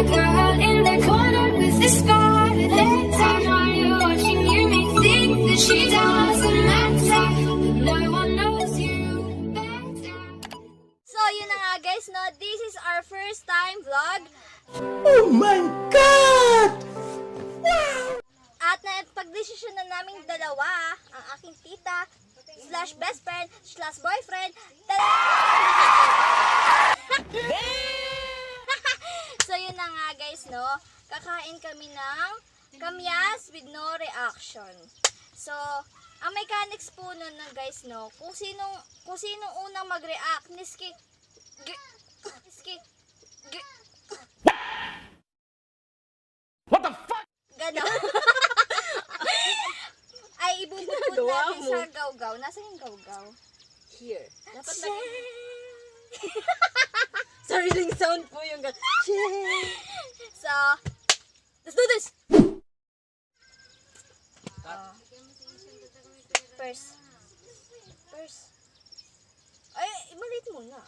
my girl in the corner with the scarlet letter. While you're watching, you may think that she doesn't matter. No one knows you better. So, yun na nga guys, no? This is our first time vlog. Oh my God! Wow! At napag-desisyon na naming dalawa, ang aking tita, slash best friend, slash boyfriend. So, yun na nga guys, no? Kakain kami ng Kamias with no reaction. So, ang mechanics po nun na guys, no? Kung sinong unang mag-react, niski, What the fuck? gano'n. Ay, ibubukod natin sa gawgaw. Nasaan yung gawgaw? Here. Dapat sariling sound po yung So, let's do this! First. Ay, maliit muna.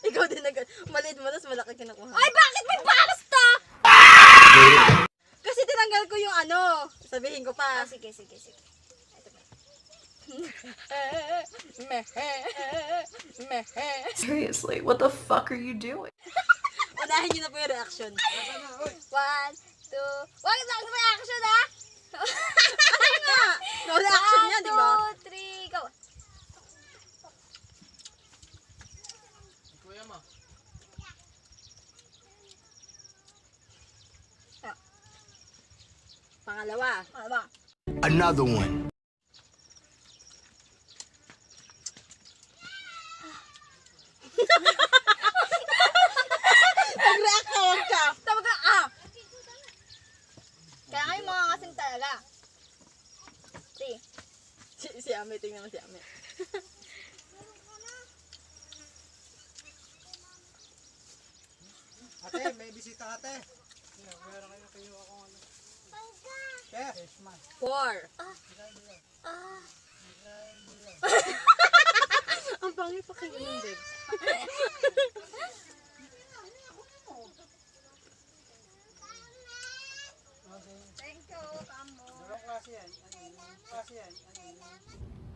Ikaw din maliit mo, tapos malaki kinukuha. Ay, bakit may pasta? Kasi tinanggal ko yung ano. Sabihin ko pa. Sige. Ito ba? Seriously, what the fuck are you doing? Unahin niyo na po yung reaction. 1, 2, wag na reaction ha! No reaction niya, di ba? 1, 2, 3, go! Kuya mo. Pangalawa. Ano ba? Another one. Nag-react ka, wag ka. Tama ka, Kaya nga yung mga ngasing talaga. See? Si Ame, tingnan mo si Ame. Ate, may bisita ate. Meron kayo akong ano. Chef. 4. Ang pangit pa kayo ng bed.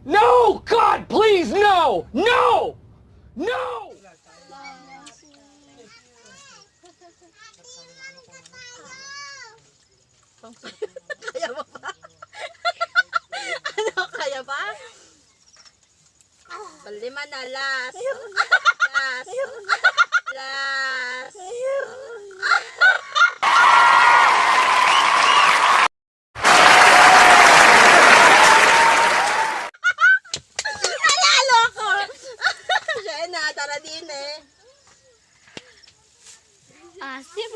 No! God, please, no! No! No! Kaya mo ba? Ano, kaya ba? Palima na, last. Last. Nalalo ko! Siya na, tara din eh. Asim.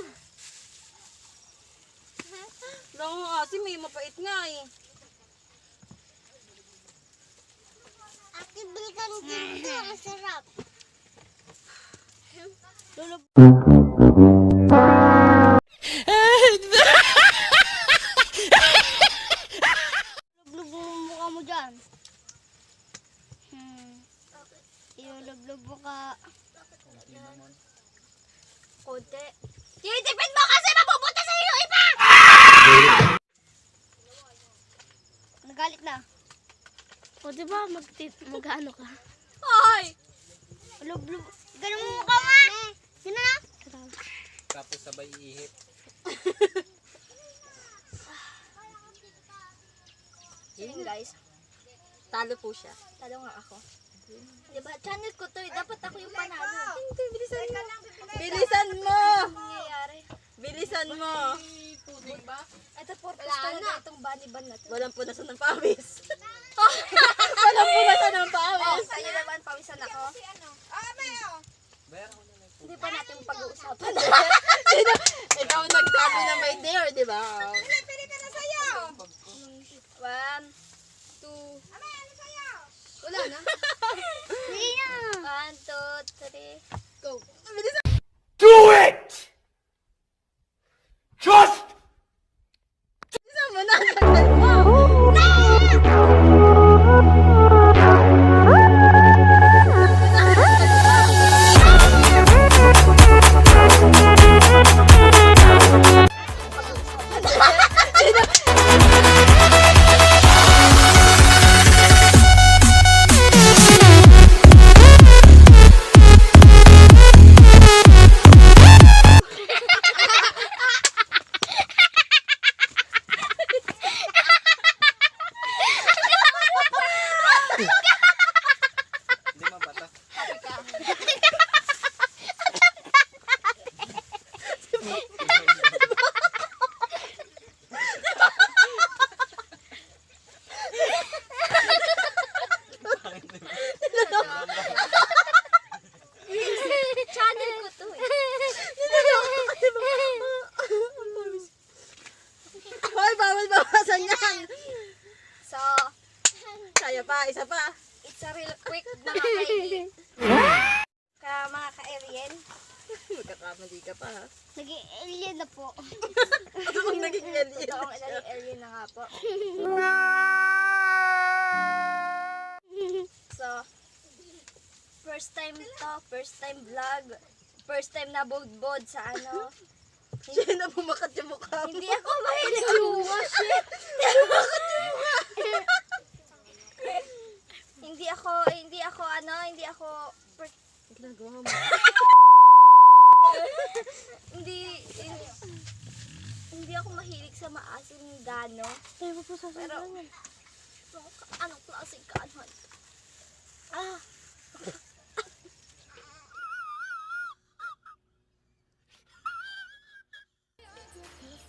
Lang kasi may mapait nga eh. Akibilikan dito, masarap. Lublog mo mukha mo dyan. Ilulublog mo ka. Konti. Titipid mo kasi mapupunta sa iyo iba! Nagalit na. O diba mag-ano ka? Hoy! Lublog. Ganun mo mukha nga! Sino na? Tapos sabay ihip. Yun guys. Talo po siya. Talo nga ako. Diba? Channel ko to eh. Dapat ako yung panalo. Bilisan mo. Bilisan mo. Ano nangyayari? Bilisan mo. Ito purpose talaga itong bunny ban na to. Walang punasan ng pawis. Walang punasan ng Oh, pawis. sa'yo naman pawisan ako. Hindi pa natin pag-uusapan. Sino? Ikaw nagsabi na may dare, di ba? Pili ka na sa'yo. 1, 2. Wala na. Hindi na. 1, 2, 3. Go. Do it! Just Bilisan mo na. Bilisan mo. No! Isa pa. It's a real quick, mga kaili. Mga ka-alien. Magkakamali ka pa ha. Naging alien na po. Ako naging alien. Totoong alien na nga po. So, first time to, first time vlog, first time na bod-bod sa ano. Siya na bumakat yung mukha mo. Hindi ako mahilig luwa, shit! hindi ako, Ginagawa mo. hindi ako mahilig sa maasim gano. Tayo po sa Pero, anong klaseng kanon? Ah!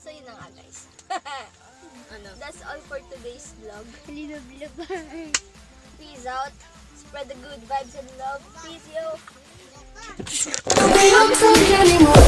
So, yun na nga, guys. Ano? That's all for today's vlog. Linablab. Peace out. Spread the good vibes and love. Peace, yo! Don't anymore.